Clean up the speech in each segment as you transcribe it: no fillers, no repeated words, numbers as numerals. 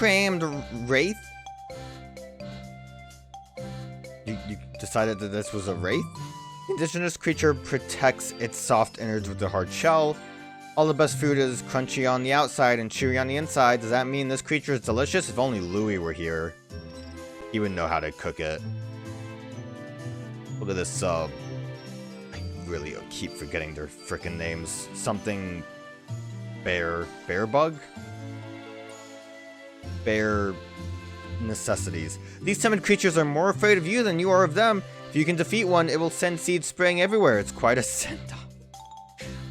crammed wraith? You decided that this was a wraith? The indigenous creature protects its soft innards with a hard shell. All the best food is crunchy on the outside and chewy on the inside. Does that mean this creature is delicious? If only Louie were here. He would know how to cook it. Look at this, I really keep forgetting their frickin' names. Something... Bear bug? Bear necessities. These timid creatures are more afraid of you than you are of them. If you can defeat one, it will send seeds spraying everywhere. It's quite a send-off.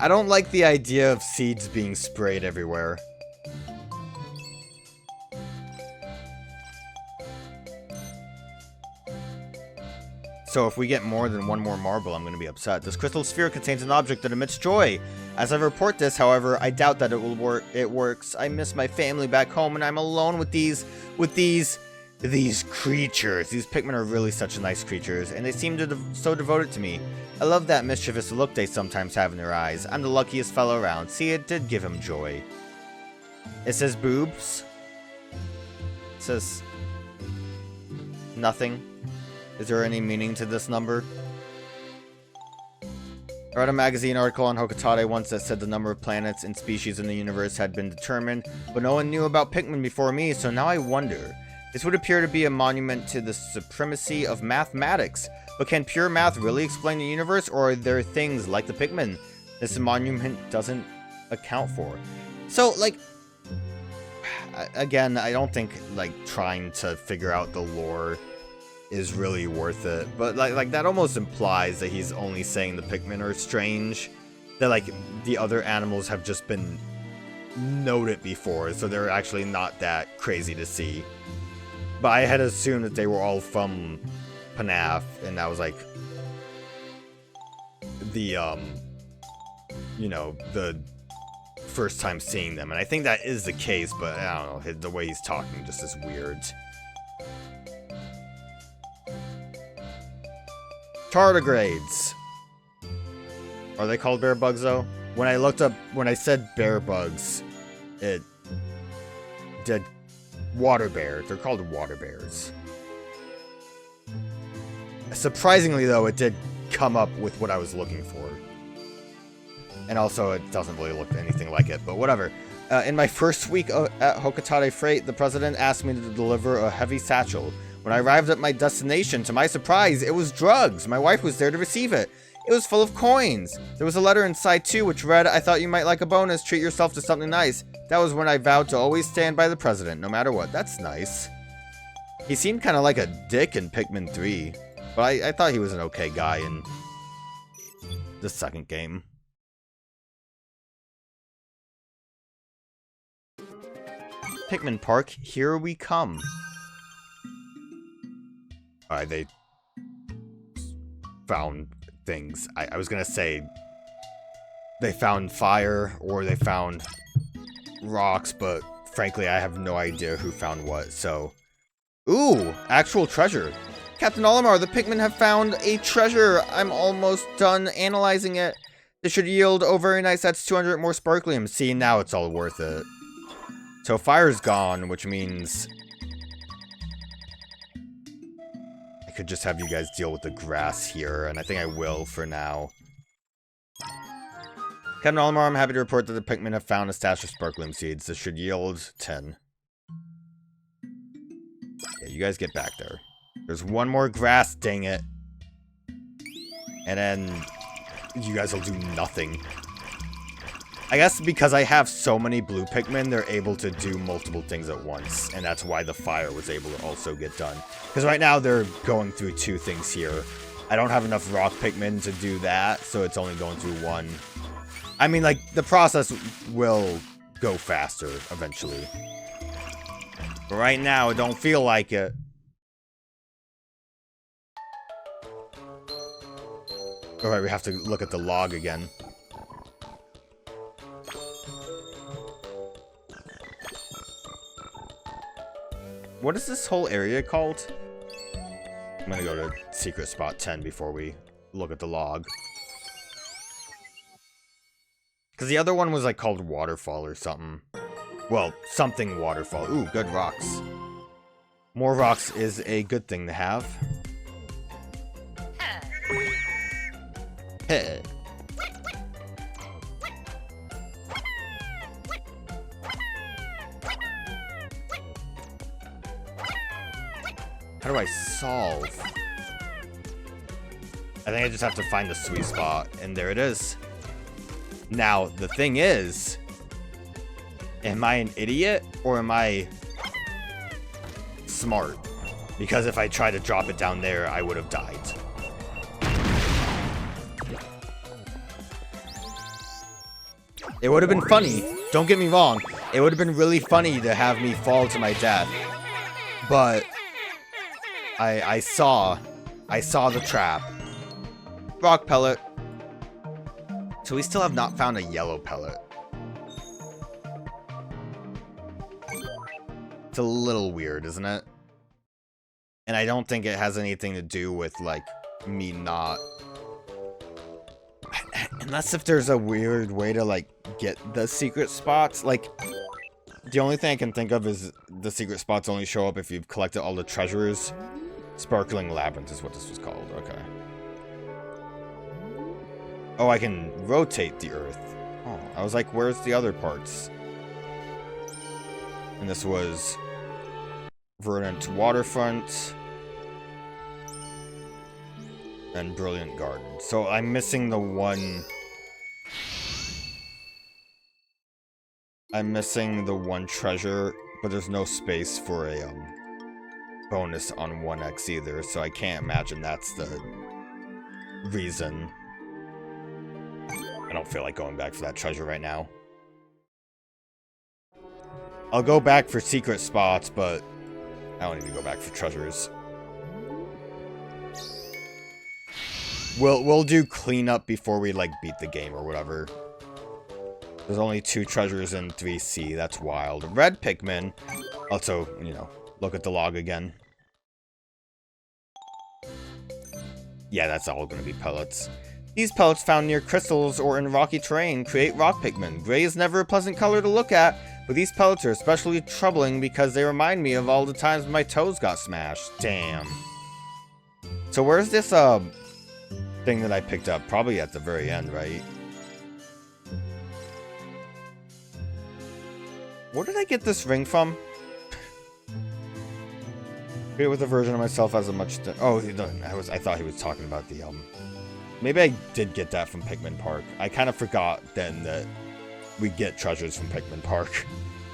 I don't like the idea of seeds being sprayed everywhere. So if we get more than one more marble, I'm going to be upset. This crystal sphere contains an object that emits joy. As I report this, however, I doubt that it will work. It works. I miss my family back home, and I'm alone with these creatures. These Pikmin are really such nice creatures, and they seem so devoted to me. I love that mischievous look they sometimes have in their eyes. I'm the luckiest fellow around. See, it did give him joy. It says boobs. It says nothing. Is there any meaning to this number? I read a magazine article on Hocotate once that said the number of planets and species in the universe had been determined, but no one knew about Pikmin before me, so now I wonder. This would appear to be a monument to the supremacy of mathematics, but can pure math really explain the universe, or are there things like the Pikmin this monument doesn't account for? So, like, again, I don't think, like, trying to figure out the lore is really worth it, but like that almost implies that he's only saying the Pikmin are strange, that like the other animals have just been noted before, so they're actually not that crazy to see. But I had assumed that they were all from Panaf, and that was like the you know, the first time seeing them, and I think that is the case, but I don't know, the way he's talking just is weird. Tardigrades. Are they called bear bugs though? When I said bear bugs, it did water bear. They're called water bears. Surprisingly though, it did come up with what I was looking for. And also it doesn't really look anything like it, but whatever. In my first week at Hocotate Freight, the president asked me to deliver a heavy satchel. When I arrived at my destination, to my surprise, it was drugs. My wife was there to receive it. It was full of coins. There was a letter inside too, which read, "I thought you might like a bonus. Treat yourself to something nice." That was when I vowed to always stand by the president, no matter what. That's nice. He seemed kind of like a dick in Pikmin 3, but I thought he was an okay guy in the second game. Pikmin Park, here we come. They found things. I was gonna say they found fire or they found rocks, but frankly, I have no idea who found what, so... Ooh, actual treasure. Captain Olimar, the Pikmin have found a treasure. I'm almost done analyzing it. This should yield, oh very nice, that's 200 more Sparklium. See, now it's all worth it. So fire's gone, which means... I could just have you guys deal with the grass here, and I think I will for now. Captain Olimar, I'm happy to report that the Pikmin have found a stash of Sparklium seeds. This should yield 10. Yeah, you guys get back there. There's one more grass, dang it. And then you guys will do nothing. I guess because I have so many blue Pikmin, they're able to do multiple things at once. And that's why the fire was able to also get done. Because right now they're going through 2 things here. I don't have enough rock Pikmin to do that, so it's only going through 1. I mean, like, the process will go faster eventually. But right now, it don't feel like it. Alright, we have to look at the log again. What is this whole area called? I'm gonna go to secret spot 10 before we look at the log. Because the other one was like called Waterfall or something. Well, something waterfall. Ooh, good rocks. More rocks is a good thing to have. Hey. How do I solve? I think I just have to find the sweet spot, and there it is. Now, the thing is, am I an idiot, or am I smart? Because if I tried to drop it down there, I would have died. It would have been funny, don't get me wrong, it would have been really funny to have me fall to my death. But I saw the trap. Rock pellet. So we still have not found a yellow pellet. It's a little weird, isn't it? And I don't think it has anything to do with, like, me not... Unless if there's a weird way to, like, get the secret spots. Like, the only thing I can think of is the secret spots only show up if you've collected all the treasures. Sparkling Labyrinth is what this was called. Okay. Oh, I can rotate the earth. Oh, I was like, where's the other parts? And this was Verdant Waterfront and Brilliant Garden. So I'm missing the one... I'm missing the one treasure, but there's no space for a bonus on 1x either, so I can't imagine that's the reason. I don't feel like going back for that treasure right now. I'll go back for secret spots, but I don't need to go back for treasures. We'll do cleanup before we, like, beat the game or whatever. There's only 2 treasures in 3C. That's wild. Red Pikmin. Also, you know, look at the log again. Yeah, that's all going to be pellets. These pellets found near crystals or in rocky terrain create rock Pikmin. Gray is never a pleasant color to look at, but these pellets are especially troubling because they remind me of all the times my toes got smashed. Damn. So where's this, thing that I picked up? Probably at the very end, right? Where did I get this ring from? Create with a version of myself as a much... Oh, I thought he was talking about the, Maybe I did get that from Pikmin Park. I kind of forgot then that we get treasures from Pikmin Park.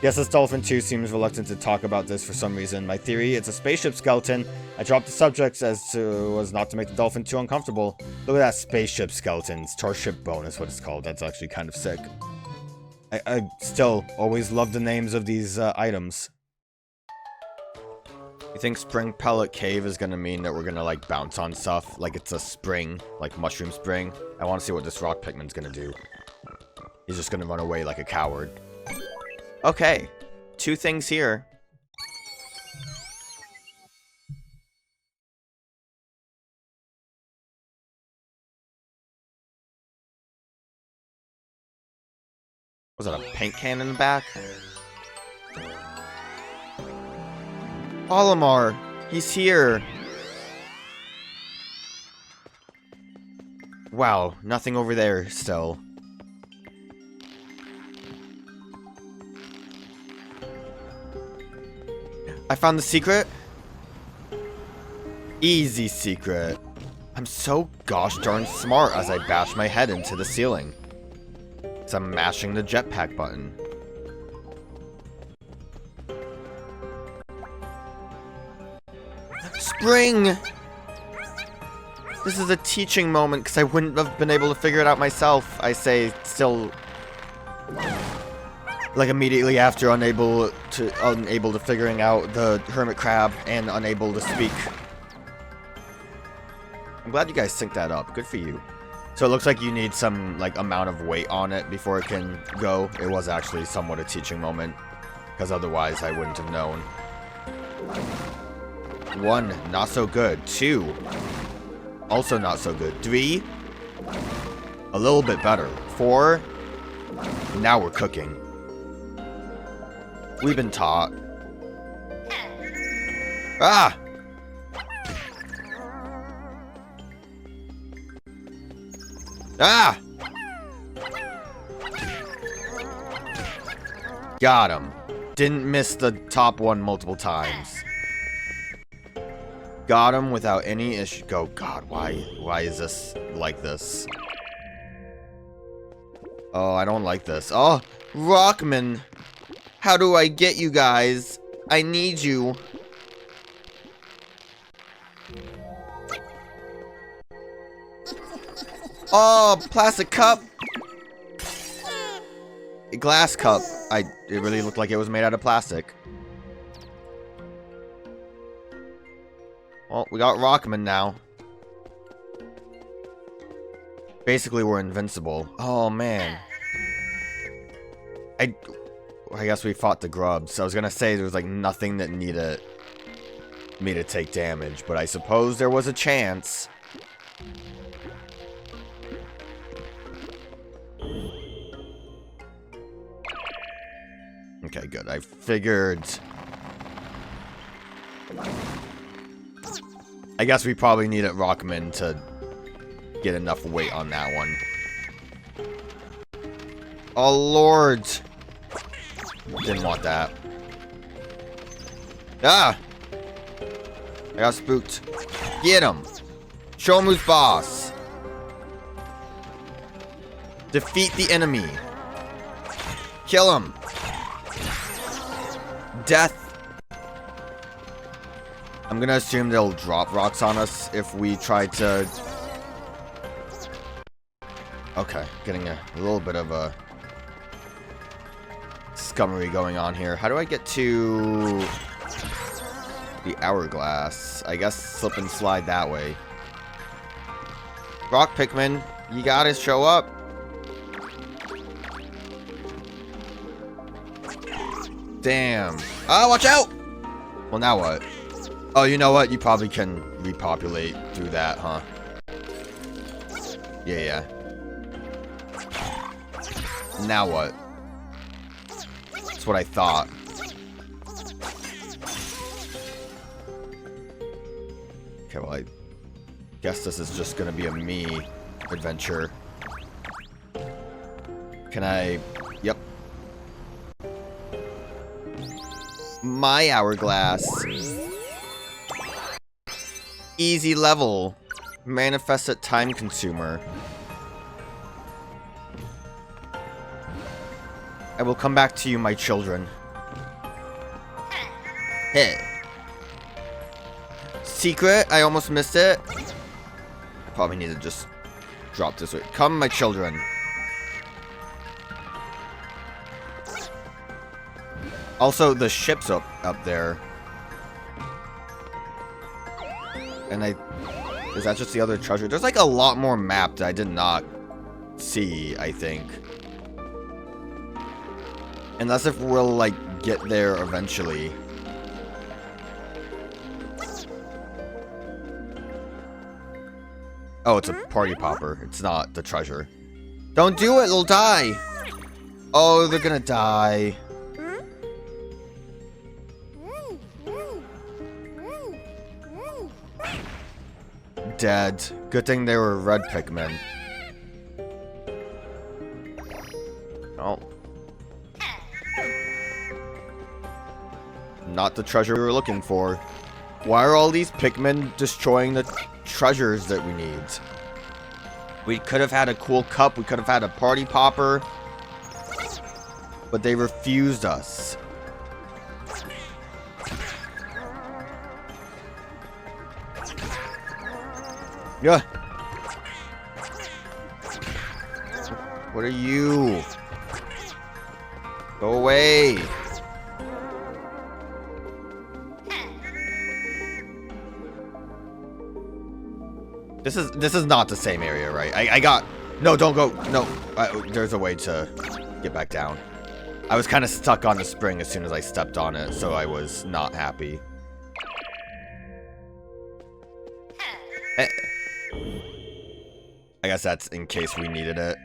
Yes, this Dolphin II seems reluctant to talk about this for some reason. My theory, it's a spaceship skeleton. I dropped the subject as not to make the Dolphin II uncomfortable. Look at that spaceship skeleton. Starship bonus, what it's called. That's actually kind of sick. I still always love the names of these items. You think Spring Pellet Cave is gonna mean that we're gonna, like, bounce on stuff? Like it's a spring, like Mushroom Spring? I want to see what this Rock Pikmin's gonna do. He's just gonna run away like a coward. Okay, 2 things here. Was that a paint can in the back? Olimar! He's here! Wow, nothing over there still. I found the secret? Easy secret. I'm so gosh darn smart as I bash my head into the ceiling. So I'm mashing the jetpack button. Spring! This is a teaching moment because I wouldn't have been able to figure it out myself. I say still, like, immediately after unable to figuring out the hermit crab and unable to speak. I'm glad you guys synced that up. Good for you. So it looks like you need some, like, amount of weight on it before it can go. It was actually somewhat a teaching moment, because otherwise I wouldn't have known. 1, not so good. 2, also not so good. 3, a little bit better. 4, now we're cooking. We've been taught. Ah! Ah! Got him. Didn't miss the top one multiple times. Got him without any issue. Oh God, why is this like this? Oh, I don't like this. Oh, Rockman. How do I get you guys? I need you. Oh, plastic cup. A glass cup. It really looked like it was made out of plastic. Well, we got Rockman now. Basically, we're invincible. Oh, man. I guess we fought the grubs. I was gonna say there was, like, nothing that needed me to take damage, but I suppose there was a chance. Okay, good. I figured... I guess we probably needed Rockman to get enough weight on that one. Oh, Lord! Didn't want that. Ah! I got spooked. Get him! Show him who's boss! Defeat the enemy! Kill him! Death! I'm gonna assume they'll drop rocks on us if we try to... Okay, getting a little bit of a scummery going on here. How do I get to the hourglass? I guess slip and slide that way. Rock Pikmin, you gotta show up. Damn. Oh, watch out! Well, now what? Oh, you know what? You probably can repopulate through that, huh? Yeah. Now what? That's what I thought. Okay, well, I guess this is just gonna be a me adventure. Can I... Yep. My hourglass. Easy level. Manifested time consumer. I will come back to you, my children. Hey. Secret? I almost missed it. Probably need to just drop this way. Come, my children. Also, the ship's up there. And is that just the other treasure? There's like a lot more map that I did not see, I think. Unless if we'll like get there eventually. Oh, it's a party popper. It's not the treasure. Don't do it, they'll die. Oh, they're gonna die. Dead. Good thing they were Red Pikmin. Oh. Not the treasure we were looking for. Why are all these Pikmin destroying the treasures that we need? We could have had a cool cup. We could have had a party popper. But they refused us. Yeah. What are you? Go away. This is not the same area, right? I got... No, don't go. No. There's a way to get back down. I was kind of stuck on the spring as soon as I stepped on it, so I was not happy. I guess that's in case we needed it.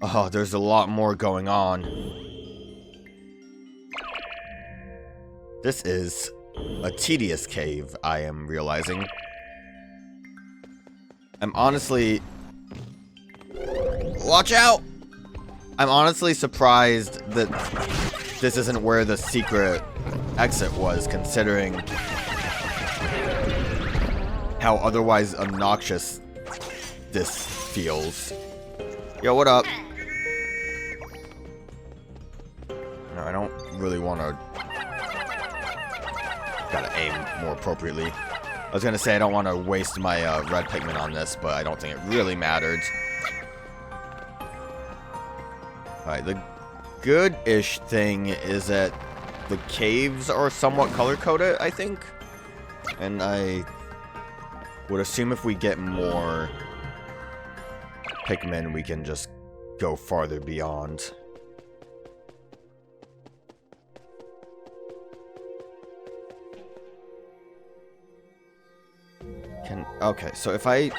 Oh, there's a lot more going on. This is a tedious cave, I am realizing. I'm honestly... Watch out! I'm honestly surprised that this isn't where the secret exit was, considering how otherwise obnoxious this feels. Yo, what up? No, I don't really want to... Gotta aim more appropriately. I was gonna say I don't want to waste my Red Pikmin on this, but I don't think it really mattered. Alright, the good-ish thing is that the caves are somewhat color-coded, I think. And I would assume if we get more Pikmin, we can just go farther beyond. Okay, so if I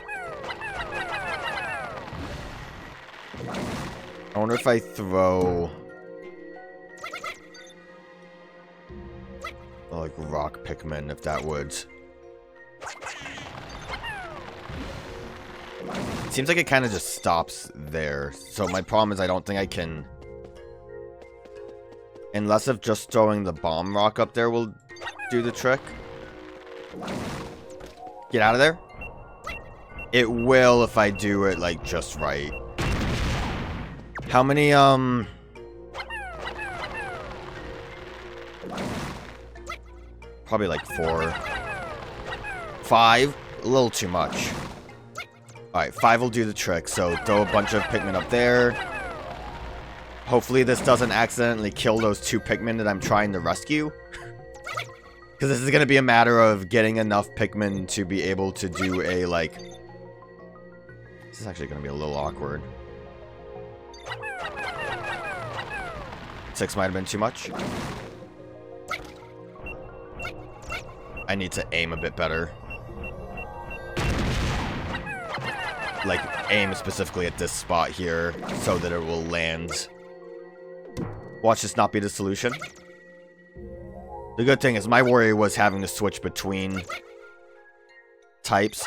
wonder if I throw like rock Pikmin, if that would. It seems like it kind of just stops there. So my problem is I don't think I can, unless if just throwing the bomb rock up there will do the trick. Get out of there. It will if I do it like just right. How many probably like 4. 5? A little too much. Alright, 5 will do the trick, so throw a bunch of Pikmin up there. Hopefully this doesn't accidentally kill those 2 Pikmin that I'm trying to rescue. Because this is going to be a matter of getting enough Pikmin to be able to do a, like... This is actually going to be a little awkward. 6 might have been too much. I need to aim a bit better. Like, aim specifically at this spot here so that it will land. Watch this not be the solution. The good thing is my worry was having to switch between types.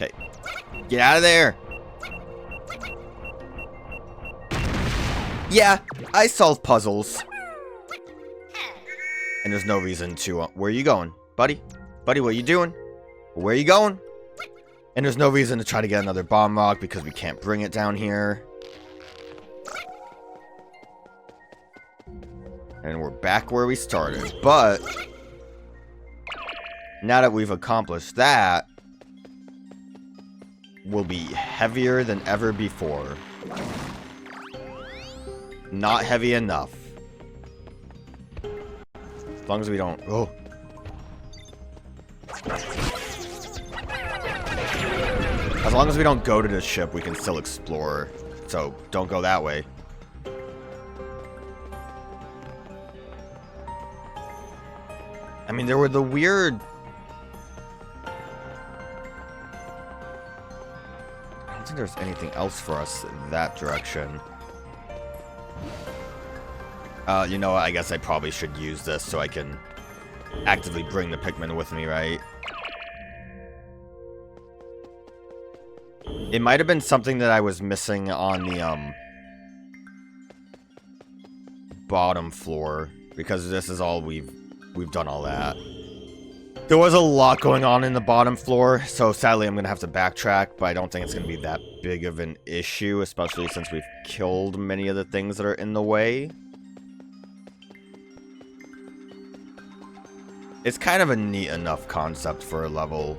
Okay. Get out of there! Yeah, I solve puzzles. And there's no reason to... where are you going, buddy? Buddy, what are you doing? Where are you going? And there's no reason to try to get another bomb rock because we can't bring it down here. And we're back where we started. But now that we've accomplished that, we'll be heavier than ever before. Not heavy enough. As long as we don't... Oh. As long as we don't go to the ship, we can still explore. So, don't go that way. I mean, there were the weird... I don't think there's anything else for us in that direction. You know what? I guess I probably should use this so I can actively bring the Pikmin with me, right? It might have been something that I was missing on the bottom floor, because this is all we've done all that. There was a lot going on in the bottom floor, so sadly I'm gonna have to backtrack, but I don't think it's gonna be that big of an issue, especially since we've killed many of the things that are in the way. It's kind of a neat enough concept for a level.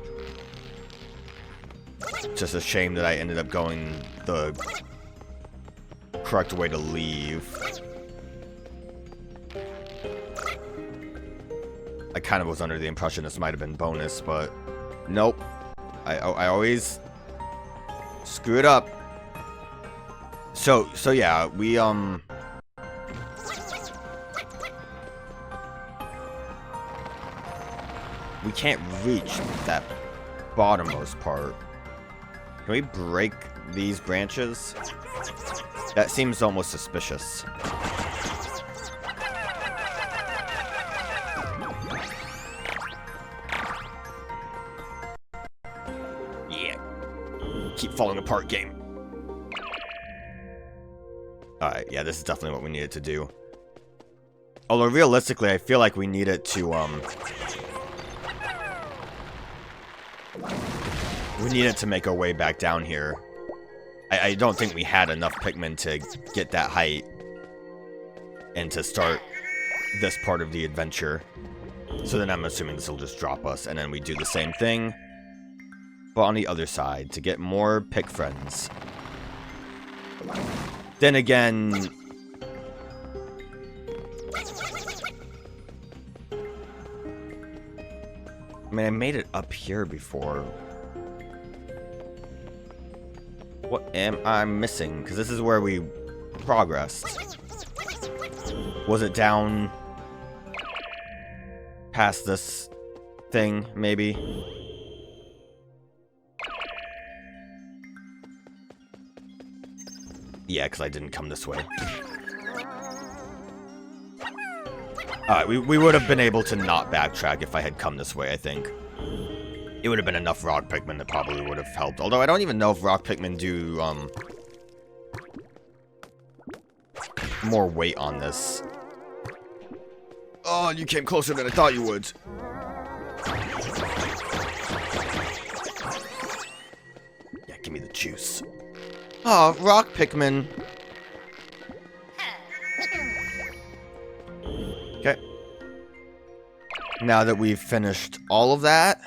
Just a shame that I ended up going the correct way to leave. I kind of was under the impression this might have been bonus, but nope. I always screw it up. So yeah, we can't reach that bottommost part. Can we break these branches? That seems almost suspicious. keep falling apart, game. Alright, yeah, this is definitely what we needed to do. Although, realistically, I feel like we need it to, we need it to make our way back down here. I don't think we had enough Pikmin to get that height. And to start this part of the adventure. So then I'm assuming this will just drop us. And then we do the same thing. But on the other side, to get more Pik friends. Then again... I mean, I made it up here before. What am I missing? Because this is where we progressed. Was it down past this thing, maybe? Yeah, because I didn't come this way. Alright, we would have been able to not backtrack if I had come this way, I think. It would have been enough rock Pikmin that probably would have helped. Although I don't even know if rock Pikmin do, more weight on this. Oh, you came closer than I thought you would. Yeah, give me the juice. Oh, rock Pikmin. Okay. Now that we've finished all of that,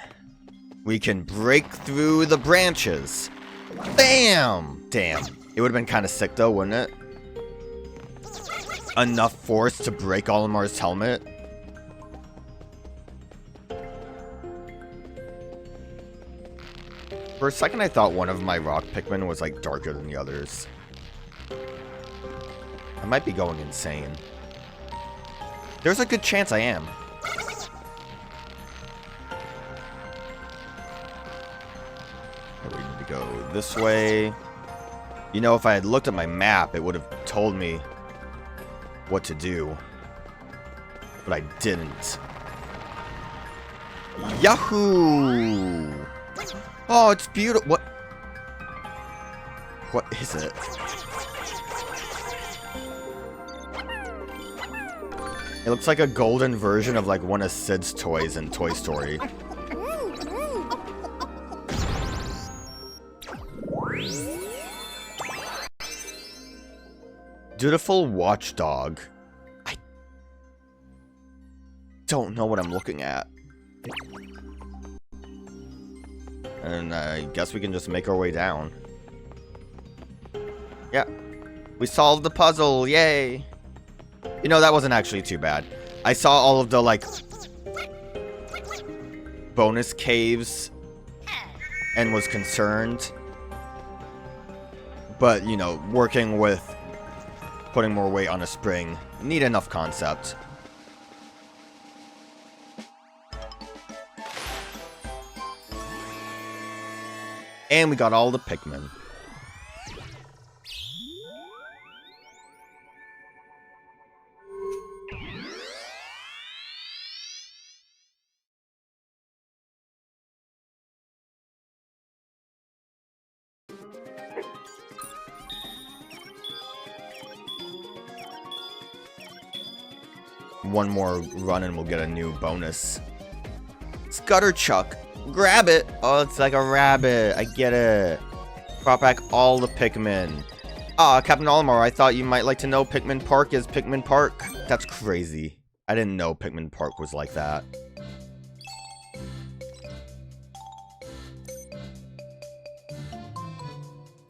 we can break through the branches. Bam! Damn. It would have been kind of sick though, wouldn't it? Enough force to break Olimar's helmet. For a second I thought one of my rock Pikmin was like darker than the others. I might be going insane. There's a good chance I am. We need to go this way. You know, if I had looked at my map, it would have told me what to do. But I didn't. Yahoo! Oh, it's beautiful. What? What is it? It looks like a golden version of like one of Sid's toys in Toy Story. Dutiful watchdog. I don't know what I'm looking at. And I guess we can just make our way down. Yeah. We solved the puzzle. Yay. You know, that wasn't actually too bad. I saw all of the, like, bonus caves and was concerned. But, you know, working with putting more weight on a spring, neat enough concept. And we got all the Pikmin. One more run and we'll get a new bonus. Scutterchuck. Grab it! Oh, it's like a rabbit. I get it. Brought back all the Pikmin. Ah, Captain Olimar, I thought you might like to know Pikmin Park is Pikmin Park. That's crazy. I didn't know Pikmin Park was like that.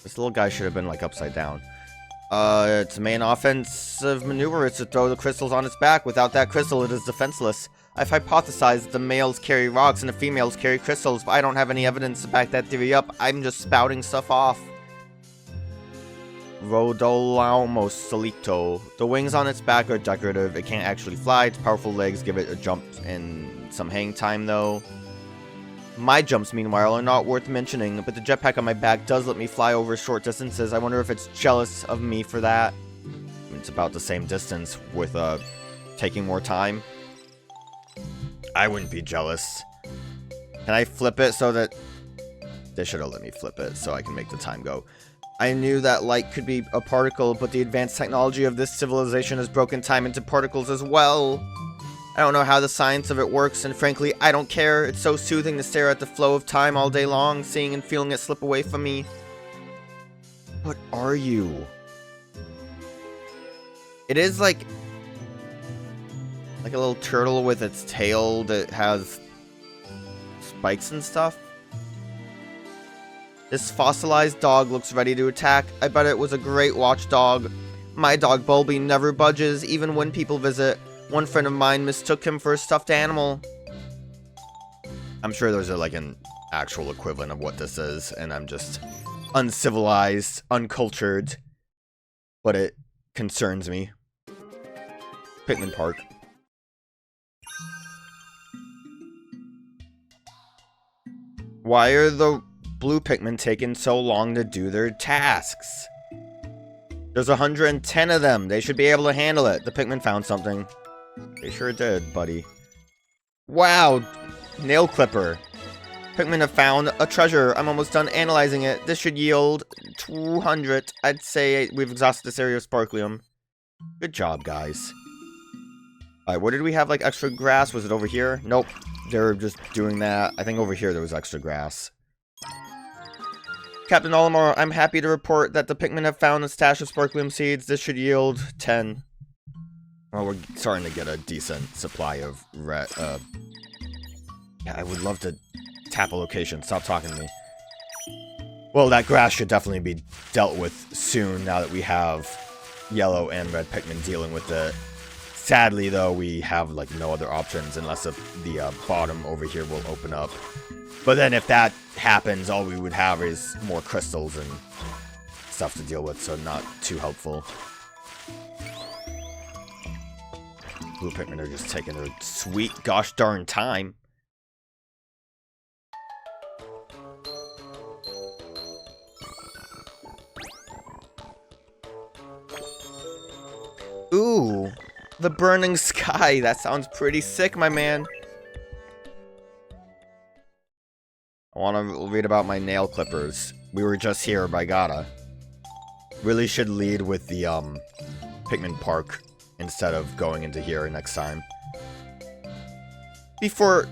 This little guy should have been like upside down. Its main offensive maneuver is to throw the crystals on its back. Without that crystal, it is defenseless. I've hypothesized that the males carry rocks and the females carry crystals, but I don't have any evidence to back that theory up. I'm just spouting stuff off. Rodolamo Solito. The wings on its back are decorative. It can't actually fly. Its powerful legs give it a jump and some hang time, though. My jumps, meanwhile, are not worth mentioning, but the jetpack on my back does let me fly over short distances. I wonder if it's jealous of me for that. It's about the same distance with, taking more time. I wouldn't be jealous. Can I flip it so that They should have let me flip it so I can make the time go. I knew that light could be a particle, but the advanced technology of this civilization has broken time into particles as well. I don't know how the science of it works, and frankly, I don't care. It's so soothing to stare at the flow of time all day long, seeing and feeling it slip away from me. What are you? It is like a little turtle with its tail that has spikes and stuff. This fossilized dog looks ready to attack. I bet it was a great watchdog. My dog Bulby never budges, even when people visit. One friend of mine mistook him for a stuffed animal. I'm sure there's like an actual equivalent of what this is, and I'm just uncivilized, uncultured, but it concerns me. Pikmin Park. Why are the blue Pikmin taking so long to do their tasks? There's 110 of them. They should be able to handle it. The Pikmin found something. They sure did, buddy. Wow! Nail clipper. Pikmin have found a treasure. I'm almost done analyzing it. This should yield 200. I'd say we've exhausted this area of Sparklium. Good job, guys. Alright, where did we have, like, extra grass? Was it over here? Nope. They were just doing that. I think over here there was extra grass. Captain Olimar, I'm happy to report that the Pikmin have found a stash of Sparklium seeds. This should yield 10. Well, we're starting to get a decent supply of red, yeah, I would love to tap a location. Stop talking to me. Well, that grass should definitely be dealt with soon now that we have Yellow and Red Pikmin dealing with it. Sadly, though, we have, like, no other options unless the bottom over here will open up. But then if that happens, all we would have is more crystals and stuff to deal with, so not too helpful. Blue Pikmin are just taking their sweet gosh darn time. Ooh, the burning sky. That sounds pretty sick, my man. I want to read about my nail clippers. We were just here by Gata. Really should lead with the Pikmin Park instead of going into here next time. Before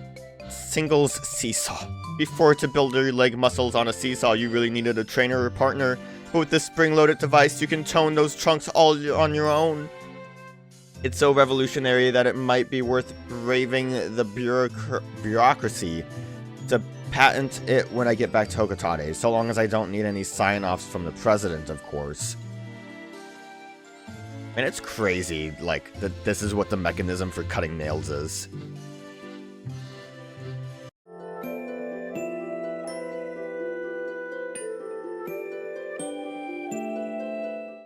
singles seesaw. Before to build your leg muscles on a seesaw, you really needed a trainer or partner. But with this spring-loaded device, you can tone those trunks all on your own. It's so revolutionary that it might be worth braving the bureaucracy to patent it when I get back to Hocotate, so long as I don't need any sign-offs from the president, of course. And it's crazy, like, that this is what the mechanism for cutting nails is.